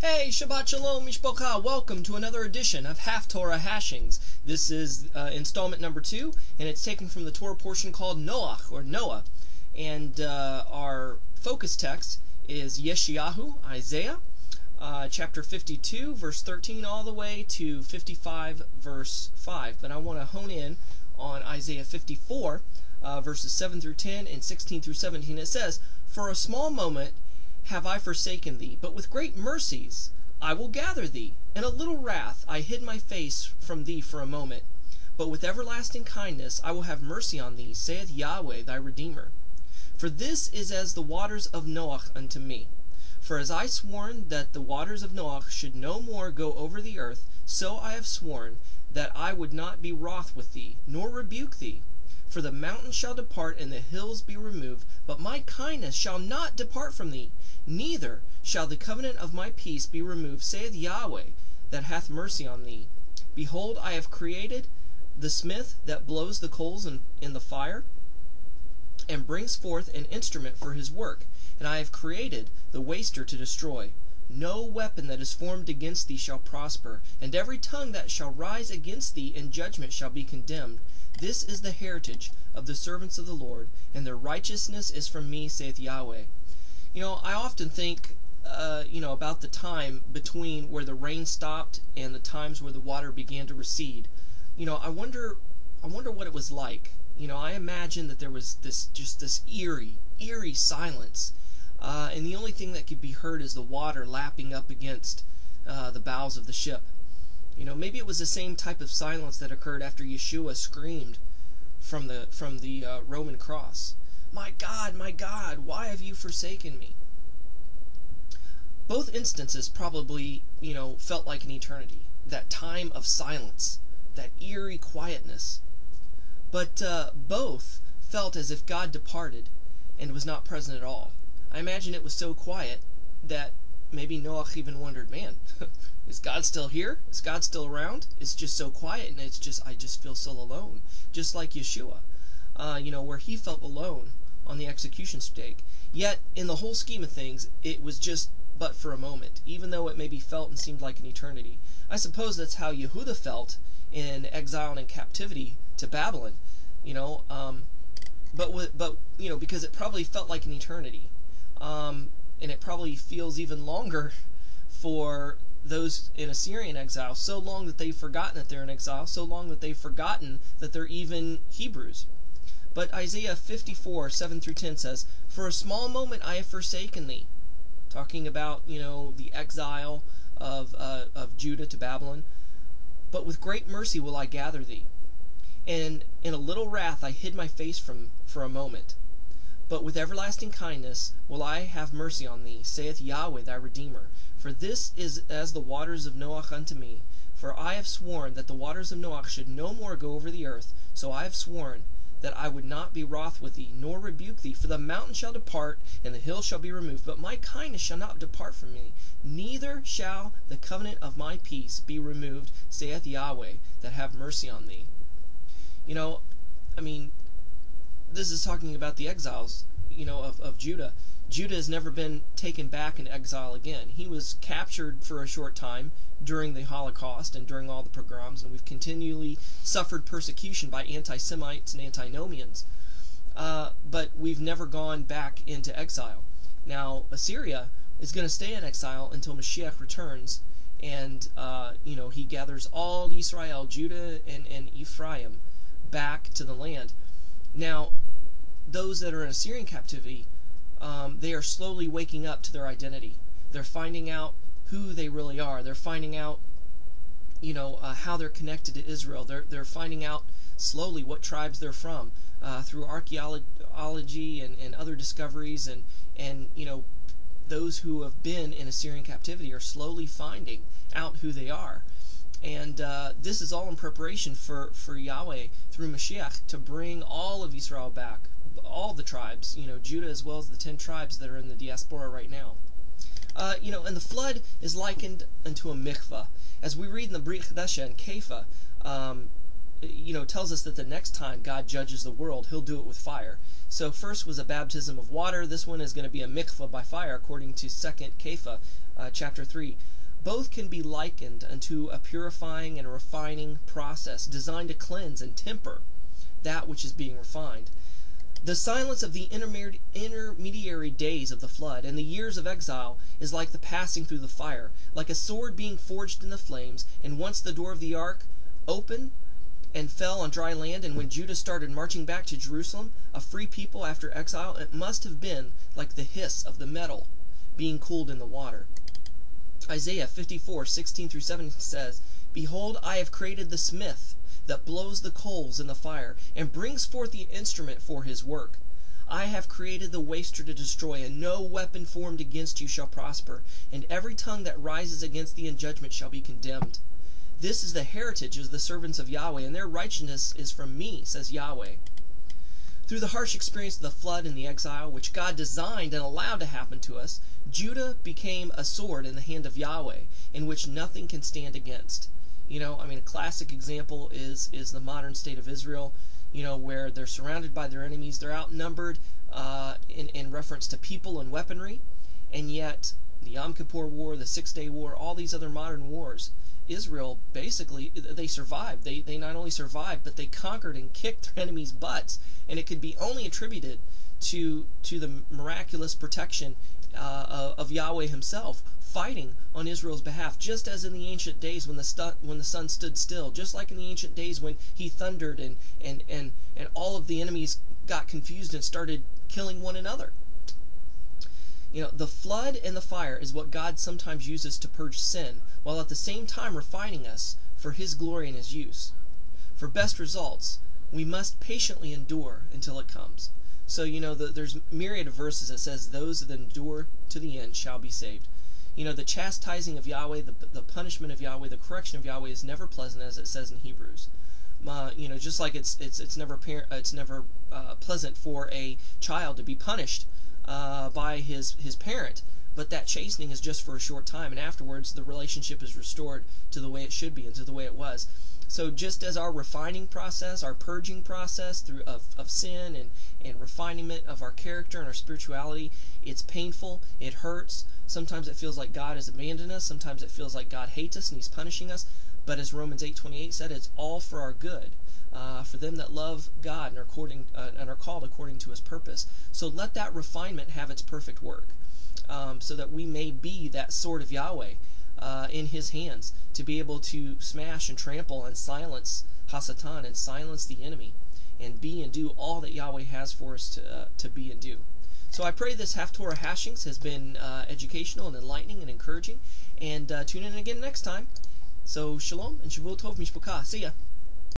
Hey, Shabbat Shalom, Mishpocha. Welcome to another edition of Haftarah Hashings. This is installment number 2, and it's taken from the Torah portion called Noach, or Noah. And our focus text is Yeshayahu, Isaiah, chapter 52, verse 13, all the way to 55, verse 5. But I want to hone in on Isaiah 54, verses 7 through 10 and 16 through 17. It says, "For a small moment have I forsaken thee, but with great mercies I will gather thee. In a little wrath I hid my face from thee for a moment. But with everlasting kindness I will have mercy on thee, saith Yahweh thy Redeemer. For this is as the waters of Noach unto me. For as I sworn that the waters of Noach should no more go over the earth, so I have sworn that I would not be wroth with thee, nor rebuke thee. For the mountains shall depart, and the hills be removed, but my kindness shall not depart from thee, neither shall the covenant of my peace be removed, saith Yahweh that hath mercy on thee. Behold, I have created the smith that blows the coals in the fire, and brings forth an instrument for his work, and I have created the waster to destroy. No weapon that is formed against thee shall prosper, and every tongue that shall rise against thee in judgment shall be condemned. This is the heritage of the servants of the Lord, and their righteousness is from me, saith Yahweh." I often think, about the time between where the rain stopped and the times where the water began to recede. I wonder what it was like. I imagine that there was this eerie silence, and the only thing that could be heard is the water lapping up against the bows of the ship. Maybe it was the same type of silence that occurred after Yeshua screamed from the Roman cross, my God, why have you forsaken me?" Both instances probably, felt like an eternity, that time of silence, that eerie quietness. But both felt as if God departed and was not present at all. I imagine it was so quiet that maybe Noach even wondered, man, is God still here? Is God still around? It's just so quiet, and I just feel so alone. Just like Yeshua, where he felt alone on the execution stake. Yet, in the whole scheme of things, it was just but for a moment, even though it maybe felt and seemed like an eternity. I suppose that's how Yehuda felt in exile and in captivity to Babylon, because it probably felt like an eternity. And it probably feels even longer for those in Assyrian exile, so long that they've forgotten that they're in exile, so long that they've forgotten that they're even Hebrews. But Isaiah 54, 7 through 10 says, "For a small moment I have forsaken thee," talking about, the exile of Judah to Babylon, "but with great mercy will I gather thee. And in a little wrath I hid my face for a moment. But with everlasting kindness will I have mercy on thee, saith Yahweh thy Redeemer. For this is as the waters of Noach unto me. For I have sworn that the waters of Noach should no more go over the earth. So I have sworn that I would not be wroth with thee, nor rebuke thee. For the mountain shall depart, and the hill shall be removed. But my kindness shall not depart from me, neither shall the covenant of my peace be removed, saith Yahweh that have mercy on thee." This is talking about the exiles, of Judah. Judah has never been taken back in exile again. He was captured for a short time during the Holocaust and during all the pogroms, and we've continually suffered persecution by anti-Semites and antinomians. But we've never gone back into exile. Now, Assyria is going to stay in exile until Mashiach returns, and he gathers all Israel, Judah and Ephraim, back to the land. Now, those that are in Assyrian captivity, they are slowly waking up to their identity. They're finding out who they really are. They're finding out, how they're connected to Israel. They're finding out slowly what tribes they're from through archaeology and other discoveries, and those who have been in Assyrian captivity are slowly finding out who they are. And this is all in preparation for Yahweh through Mashiach to bring all of Israel back, all the tribes, Judah as well as the 10 tribes that are in the diaspora right now. And the flood is likened unto a mikvah. As we read in the Brit Chadasha and Kefa, tells us that the next time God judges the world, he'll do it with fire. So first was a baptism of water. This one is going to be a mikvah by fire, according to 2nd Kefa, chapter 3. Both can be likened unto a purifying and a refining process designed to cleanse and temper that which is being refined. The silence of the intermediary days of the flood and the years of exile is like the passing through the fire, like a sword being forged in the flames. And once the door of the ark opened and fell on dry land, and when Judah started marching back to Jerusalem, a free people after exile, it must have been like the hiss of the metal being cooled in the water. Isaiah 54:16-17 says, "Behold, I have created the smith that blows the coals in the fire, and brings forth the instrument for his work. I have created the waster to destroy, and no weapon formed against you shall prosper, and every tongue that rises against thee in judgment shall be condemned. This is the heritage of the servants of Yahweh, and their righteousness is from me, says Yahweh." Through the harsh experience of the flood and the exile, which God designed and allowed to happen to us, Judah became a sword in the hand of Yahweh, in which nothing can stand against. A classic example is the modern state of Israel, where they're surrounded by their enemies. They're outnumbered in reference to people and weaponry, and yet the Yom Kippur War, the 6-Day War, all these other modern wars, Israel basically, they survived. They not only survived, but they conquered and kicked their enemies' butts, and it could be only attributed to the miraculous protection of Yahweh himself fighting on Israel's behalf, just as in the ancient days when the sun stood still, just like in the ancient days when he thundered and all of the enemies got confused and started killing one another. The flood and the fire is what God sometimes uses to purge sin, while at the same time refining us for his glory and his use. For best results, we must patiently endure until it comes. So, there's myriad of verses that says, "Those that endure to the end shall be saved." The chastising of Yahweh, the punishment of Yahweh, the correction of Yahweh is never pleasant, as it says in Hebrews. Just like it's never pleasant for a child to be punished by his parent, but that chastening is just for a short time, and afterwards the relationship is restored to the way it should be and to the way it was. So just as our refining process, our purging process of sin and refinement of our character and our spirituality, it's painful, it hurts. Sometimes it feels like God has abandoned us. Sometimes it feels like God hates us and he's punishing us. But as Romans 8:28 said, it's all for our good, for them that love God and are called according to his purpose. So let that refinement have its perfect work, so that we may be that sword of Yahweh in his hands, to be able to smash and trample and silence Hasatan and silence the enemy, and be and do all that Yahweh has for us to be and do. So I pray this Haftarah Hashings has been educational and enlightening and encouraging, and tune in again next time. So shalom and shavua tov mishpachah. See ya.